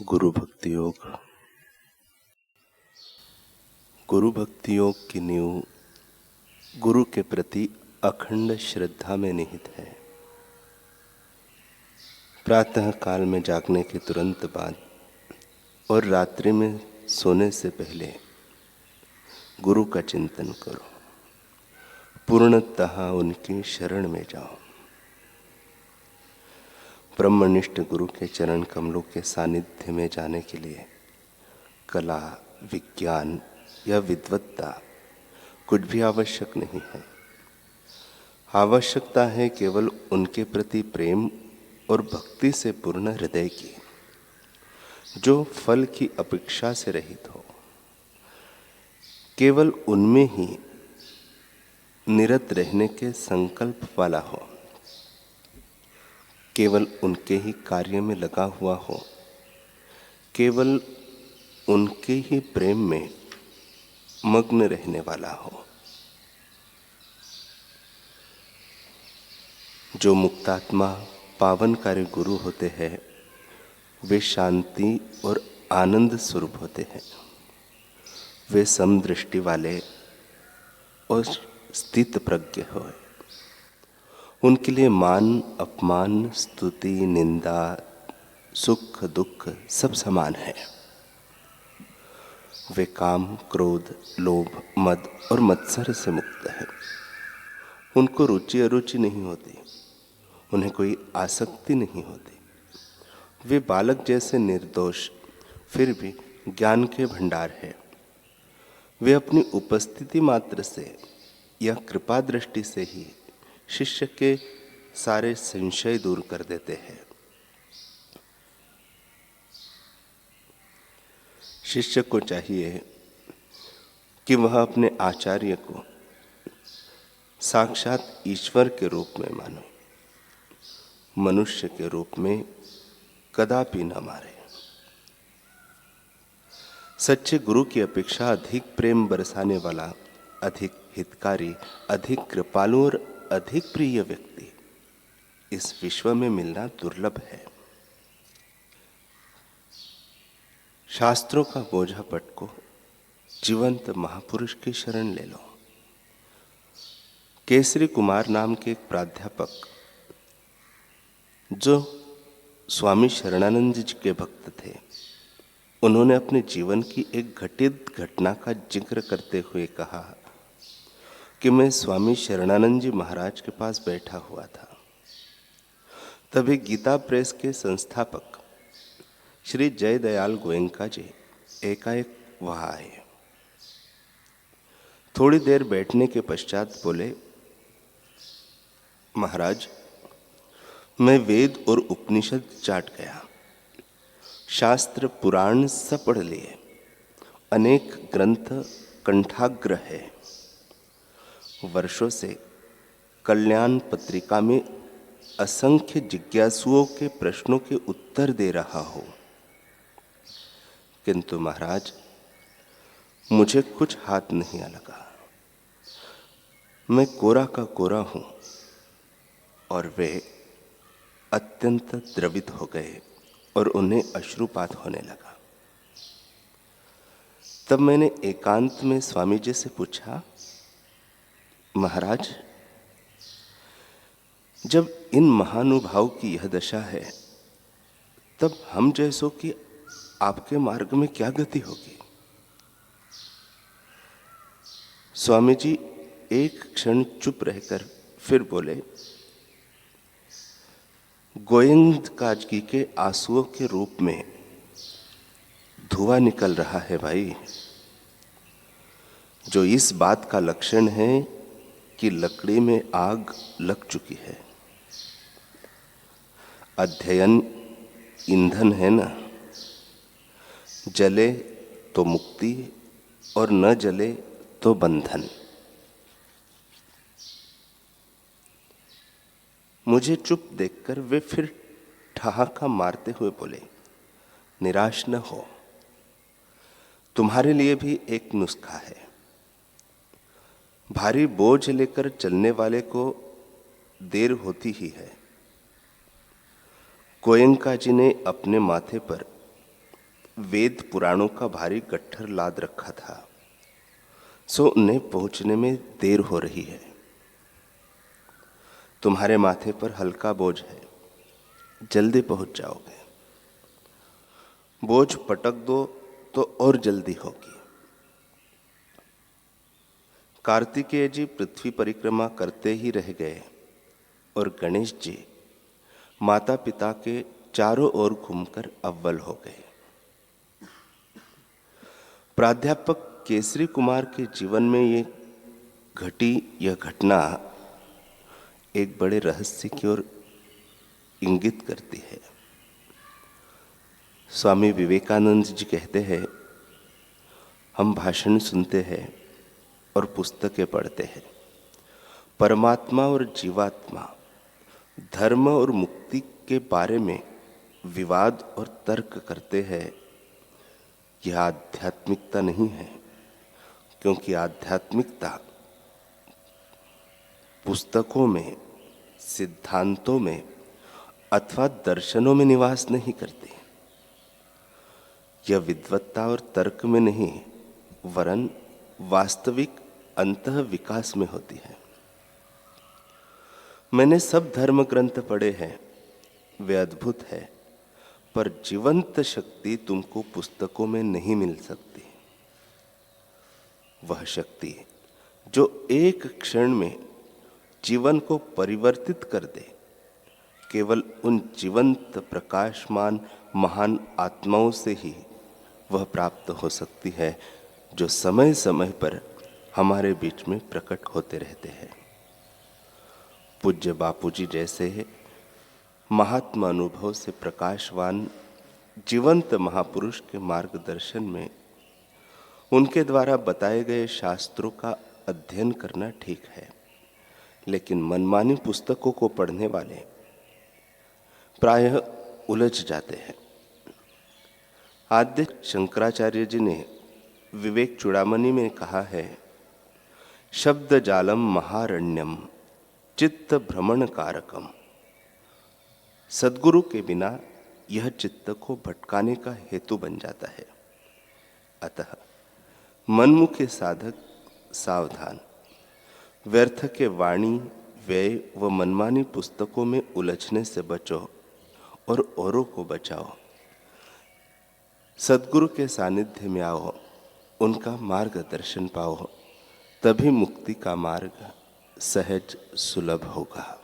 गुरु भक्ति योग। गुरु भक्ति योग की नींव गुरु के प्रति अखंड श्रद्धा में निहित है। प्रातः काल में जागने के तुरंत बाद और रात्रि में सोने से पहले गुरु का चिंतन करो, पूर्णतः उनकी शरण में जाओ। ब्रह्मनिष्ठ गुरु के चरण कमलों के सानिध्य में जाने के लिए कला, विज्ञान या विद्वत्ता कुछ भी आवश्यक नहीं है। आवश्यकता है केवल उनके प्रति प्रेम और भक्ति से पूर्ण हृदय की, जो फल की अपेक्षा से रहित हो, केवल उनमें ही निरत रहने के संकल्प वाला हो, केवल उनके ही कार्य में लगा हुआ हो, केवल उनके ही प्रेम में मग्न रहने वाला हो। जो मुक्तात्मा पावनकारी गुरु होते हैं वे शांति और आनंद स्वरूप होते हैं। वे समदृष्टि वाले और स्थित प्रज्ञ हो। उनके लिए मान, अपमान, स्तुति, निंदा, सुख, दुख सब समान है। वे काम, क्रोध, लोभ, मद और मत्सर से मुक्त है। उनको रुचि अरुचि नहीं होती, उन्हें कोई आसक्ति नहीं होती। वे बालक जैसे निर्दोष फिर भी ज्ञान के भंडार है। वे अपनी उपस्थिति मात्र से या कृपा दृष्टि से ही शिष्य के सारे संशय दूर कर देते हैं। शिष्य को चाहिए कि वह अपने आचार्य को साक्षात ईश्वर के रूप में माने, मनुष्य के रूप में कदापि न मारे। सच्चे गुरु की अपेक्षा अधिक प्रेम बरसाने वाला, अधिक हितकारी, अधिक कृपालु और अधिक प्रिय व्यक्ति इस विश्व में मिलना दुर्लभ है। शास्त्रों का बोझा पटको, जीवंत महापुरुष की शरण ले लो। केसरी कुमार नाम के एक प्राध्यापक, जो स्वामी शरणानंद जी के भक्त थे, उन्होंने अपने जीवन की एक घटित घटना का जिक्र करते हुए कहा कि मैं स्वामी शरणानंद जी महाराज के पास बैठा हुआ था। तभी गीता प्रेस के संस्थापक श्री जयदयाल गोयंका जी एकाएक वहां आए। थोड़ी देर बैठने के पश्चात बोले, महाराज, मैं वेद और उपनिषद चाट गया, शास्त्र पुराण सब पढ़ लिए, अनेक ग्रंथ कंठाग्र है। वर्षों से कल्याण पत्रिका में असंख्य जिज्ञासुओं के प्रश्नों के उत्तर दे रहा हूं, किंतु महाराज मुझे कुछ हाथ नहीं लगा। मैं कोरा का कोरा हूं। और वे अत्यंत द्रवित हो गए और उन्हें अश्रुपात होने लगा। तब मैंने एकांत में स्वामी जी से पूछा, महाराज, जब इन महानुभाव की यह दशा है, तब हम जैसों की आपके मार्ग में क्या गति होगी? स्वामी जी एक क्षण चुप रहकर फिर बोले, गोयंका जी के आंसुओं के रूप में धुआं निकल रहा है भाई, जो इस बात का लक्षण है कि लकड़ी में आग लग चुकी है। अध्ययन ईंधन है ना, जले तो मुक्ति और न जले तो बंधन। मुझे चुप देखकर वे फिर ठहाका मारते हुए बोले, निराश न हो, तुम्हारे लिए भी एक नुस्खा है। भारी बोझ लेकर चलने वाले को देर होती ही है। गोयंका जी ने अपने माथे पर वेद पुराणों का भारी गट्ठर लाद रखा था, सो उन्हें पहुंचने में देर हो रही है। तुम्हारे माथे पर हल्का बोझ है, जल्दी पहुंच जाओगे। बोझ पटक दो तो और जल्दी होगी। कार्तिकेय जी पृथ्वी परिक्रमा करते ही रह गए और गणेश जी माता पिता के चारों ओर घूमकर अव्वल हो गए। प्राध्यापक केसरी कुमार के जीवन में ये घटी यह घटना एक बड़े रहस्य की ओर इंगित करती है। स्वामी विवेकानंद जी कहते हैं, हम भाषण सुनते हैं और पुस्तकें पढ़ते हैं, परमात्मा और जीवात्मा, धर्म और मुक्ति के बारे में विवाद और तर्क करते हैं। यह आध्यात्मिकता नहीं है, क्योंकि आध्यात्मिकता पुस्तकों में, सिद्धांतों में अथवा दर्शनों में निवास नहीं करती। यह विद्वत्ता और तर्क में नहीं, वरन वास्तविक अंतः विकास में होती है। मैंने सब धर्म ग्रंथ पढ़े हैं, वे अद्भुत है, पर जीवंत शक्ति तुमको पुस्तकों में नहीं मिल सकती। वह शक्ति जो एक क्षण में जीवन को परिवर्तित कर दे, केवल उन जीवंत प्रकाशमान महान आत्माओं से ही वह प्राप्त हो सकती है, जो समय समय पर हमारे बीच में प्रकट होते रहते हैं। पूज्य बापूजी जैसे महात्मा अनुभव से प्रकाशवान जीवंत महापुरुष के मार्गदर्शन में उनके द्वारा बताए गए शास्त्रों का अध्ययन करना ठीक है, लेकिन मनमानी पुस्तकों को पढ़ने वाले प्रायः उलझ जाते हैं। आद्य शंकराचार्य जी ने विवेक चूड़ामणि में कहा है, शब्द जालम महारण्यम चित्त भ्रमण कारकम। सद्गुरु के बिना यह चित्त को भटकाने का हेतु बन जाता है। अतः मनमुखी साधक सावधान, व्यर्थ के वाणी, व्यय व मनमानी पुस्तकों में उलझने से बचो और औरों को बचाओ। सद्गुरु के सानिध्य में आओ, उनका मार्गदर्शन पाओ, तभी मुक्ति का मार्ग सहज सुलभ होगा।